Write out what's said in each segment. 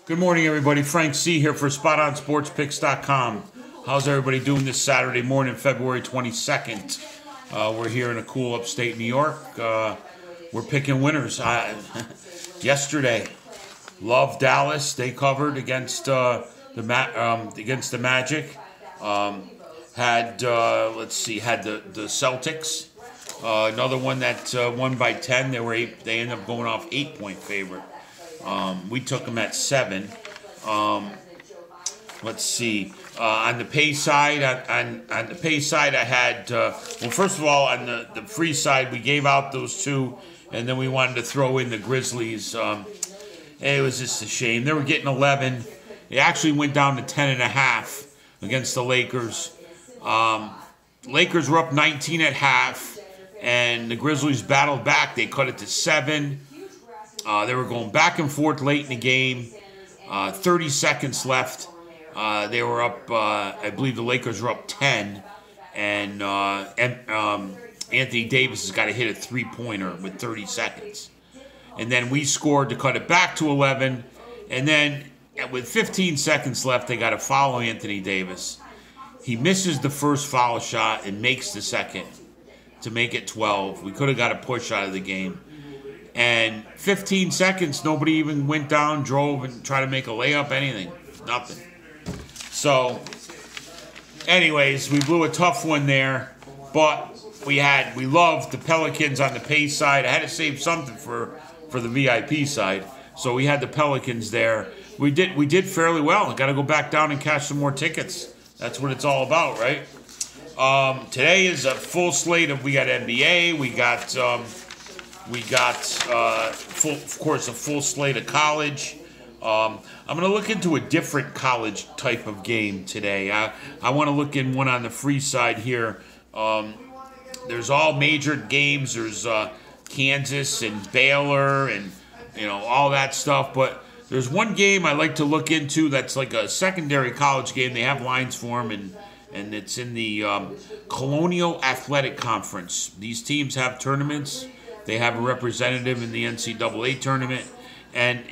Good morning, everybody. Frank C. here for SpotOnSportsPicks.com. How's everybody doing this Saturday morning, February 22nd? We're here in a cool upstate New York. We're picking winners. Yesterday, love Dallas. They covered against the Magic. Had the Celtics. Another one that won by 10. They ended up going off 8-point favorite. We took them at 7. Let's see. On the pay side, on the pay side, I had first of all, on the free side, we gave out those two, and then we wanted to throw in the Grizzlies. It was just a shame. They were getting 11. It actually went down to 10.5 against the Lakers. Lakers were up 19 at half, and the Grizzlies battled back. They cut it to 7. They were going back and forth late in the game. 30 seconds left. They were up, I believe the Lakers were up 10. And Anthony Davis has got to hit a three-pointer with 30 seconds. And then we scored to cut it back to 11. And then with 15 seconds left, they got to foul Anthony Davis. He misses the first foul shot and makes the second to make it 12. We could have got a push out of the game. And 15 seconds, nobody even went down, drove, and tried to make a layup, anything. Nothing. So, anyways, we blew a tough one there. But we loved the Pelicans on the pay side. I had to save something for the VIP side. So we had the Pelicans there. We did fairly well. I got to go back down and cash some more tickets. That's what it's all about, right? Today is a full slate of, we got NBA, we got a full slate of college. I'm going to look into a different college type of game today. I want to look in one on the free side here. There's all major games. There's Kansas and Baylor and all that stuff. But there's one game I like to look into that's like a secondary college game. They have lines for them, and it's in the Colonial Athletic Conference. These teams have tournaments. They have a representative in the NCAA tournament, and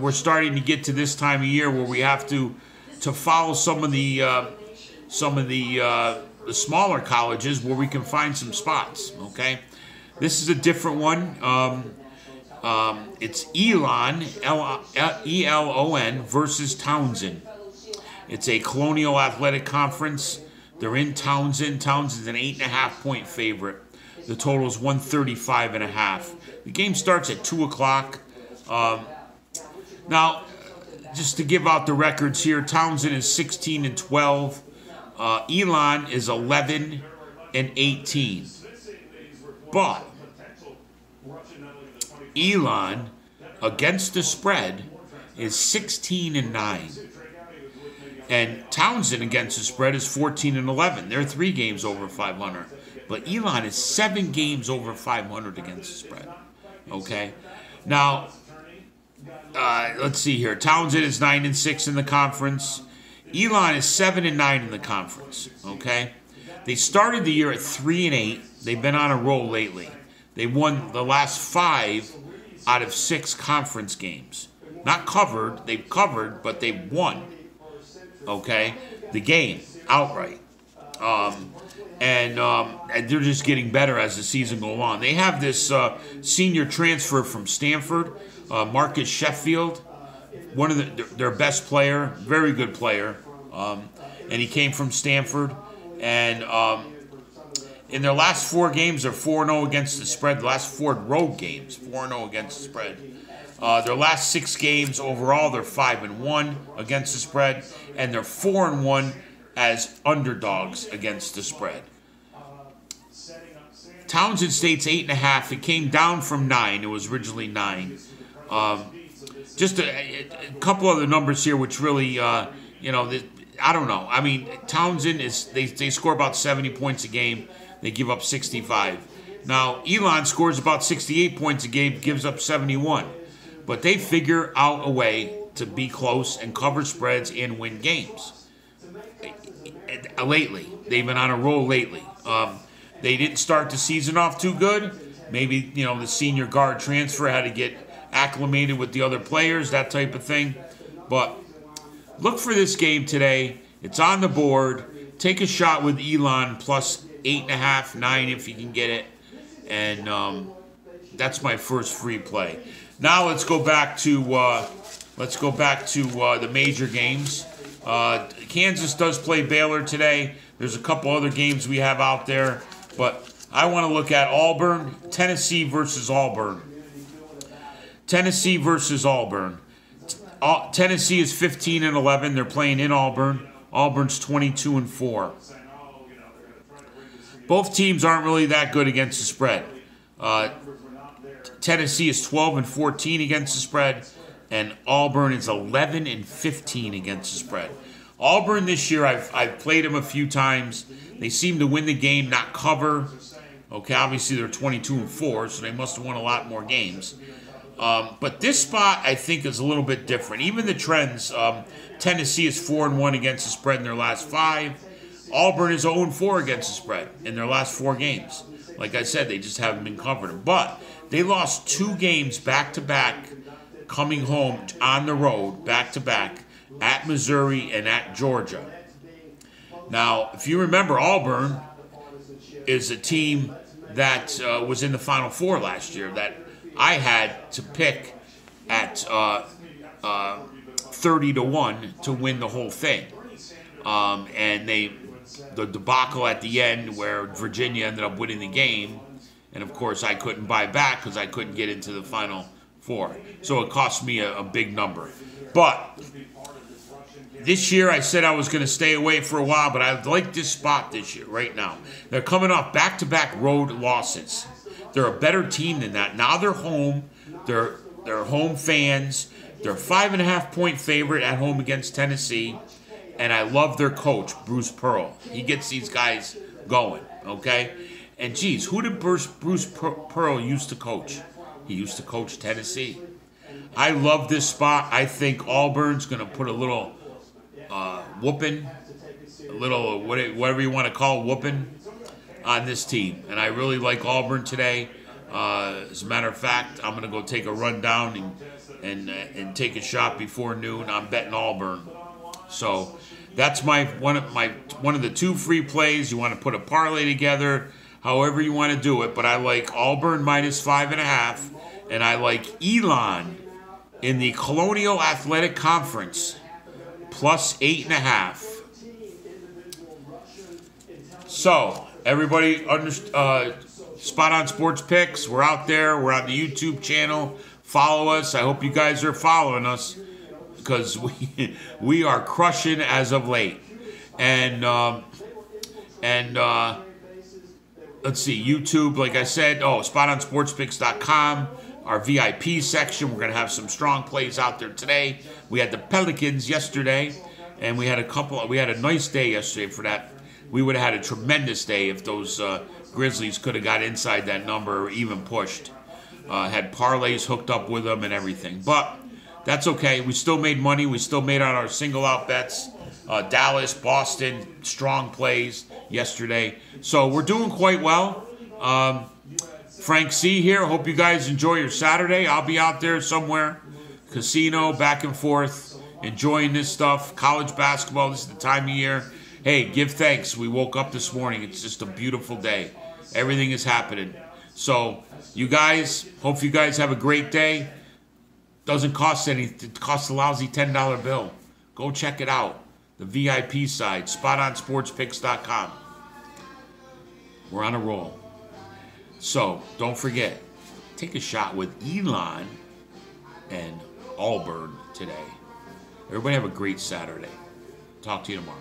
we're starting to get to this time of year where we have to follow some of the smaller colleges where we can find some spots. Okay, this is a different one. It's Elon, E-L-O-N versus Towson. It's a Colonial Athletic Conference. They're in Towson. Towson's an 8.5-point favorite. The total is 135.5. The game starts at 2 o'clock. Now, just to give out the records here, Towson is 16-12. Elon is 11-18. But Elon, against the spread, is 16-9. And Towson against the spread is 14-11. They're 3 games over 500. But Elon is 7 games over 500 against the spread. Okay? Now, let's see here. Towson is 9-6 in the conference. Elon is 7-9 in the conference. Okay? They started the year at 3-8. They've been on a roll lately. They won the last 5 out of 6 conference games. Not covered. They've covered, but they've won. Okay? The game outright. And they're just getting better as the season goes on. They have this senior transfer from Stanford, Marcus Sheffield, one of their best player, very good player, and he came from Stanford. And in their last 4 games, they're 4-0 against the spread. The last 4 road games, 4-0 against the spread. Their last 6 games overall, they're 5-1 against the spread, and they're 4-1 as underdogs against the spread. Towson State's 8.5. It came down from 9. It was originally 9. Just a couple other numbers here, which really, I don't know. I mean, Towson they score about 70 points a game. They give up 65. Now, Elon scores about 68 points a game, gives up 71. But they figure out a way to be close and cover spreads and win games. Lately, they've been on a roll lately. They didn't start the season off too good. Maybe the senior guard transfer had to get acclimated with the other players, that type of thing. But look for this game today. It's on the board. Take a shot with Elon plus 8.5, 9 if you can get it. And that's my first free play. Now let's go back to the major games. Kansas does play Baylor today. There's a couple other games we have out there, but I want to look at Auburn, Tennessee versus Auburn. Tennessee versus Auburn. Tennessee is 15-11. They're playing in Auburn. Auburn's 22-4. Both teams aren't really that good against the spread. Tennessee is 12-14 against the spread, and Auburn is 11-15 against the spread. Auburn this year, I've played them a few times. They seem to win the game, not cover. Okay, obviously they're 22-4, so they must have won a lot more games. But this spot, I think, is a little bit different. Even the trends, Tennessee is 4-1 against the spread in their last 5. Auburn is 0-4 against the spread in their last 4 games. Like I said, they just haven't been covering. But they lost 2 games back-to-back coming home on the road, back-to-back, at Missouri and at Georgia. Now, if you remember, Auburn is a team that was in the Final Four last year that I had to pick at 30-1 to win the whole thing. And the debacle at the end where Virginia ended up winning the game, and of course I couldn't buy back because I couldn't get into the Final Four. So it cost me a big number. But this year I said I was going to stay away for a while, but I like this spot this year, right now. They're coming off back-to-back road losses. They're a better team than that. Now they're home. They're home fans. They're a 5.5-point favorite at home against Tennessee. And I love their coach, Bruce Pearl. He gets these guys going, okay? And, geez, who did Bruce Pearl used to coach? He used to coach Tennessee. I love this spot. I think Auburn's going to put a little whooping, a little whatever you want to call whooping on this team. And I really like Auburn today. As a matter of fact, I'm going to go take a run down and take a shot before noon. I'm betting Auburn. So that's one of the 2 free plays. You want to put a parlay together, however you want to do it. But I like Auburn minus 5.5, and I like Elon in the Colonial Athletic Conference plus 8.5. So everybody, Spot on Sports Picks. We're out there. We're on the YouTube channel. Follow us. I hope you guys are following us, because we are crushing as of late. And let's see, YouTube, like I said, spotonsportspicks.com, our VIP section. We're going to have some strong plays out there today. We had the Pelicans yesterday, and we had a nice day yesterday for that. We would have had a tremendous day if those Grizzlies could have got inside that number or even pushed. Had parlays hooked up with them and everything. But that's okay. We still made money. We still made out our single-out bets. Dallas, Boston, strong plays yesterday. So we're doing quite well. Frank C. here. Hope you guys enjoy your Saturday. I'll be out there somewhere. Casino, back and forth, enjoying this stuff. College basketball, this is the time of year. Hey, give thanks. We woke up this morning. It's just a beautiful day. Everything is happening. So you guys, hope you guys have a great day. Doesn't cost anything. It costs a lousy $10 bill. Go check it out. The VIP side, spotonsportspicks.com. We're on a roll. So don't forget, take a shot with Elon and Auburn today. Everybody have a great Saturday. Talk to you tomorrow.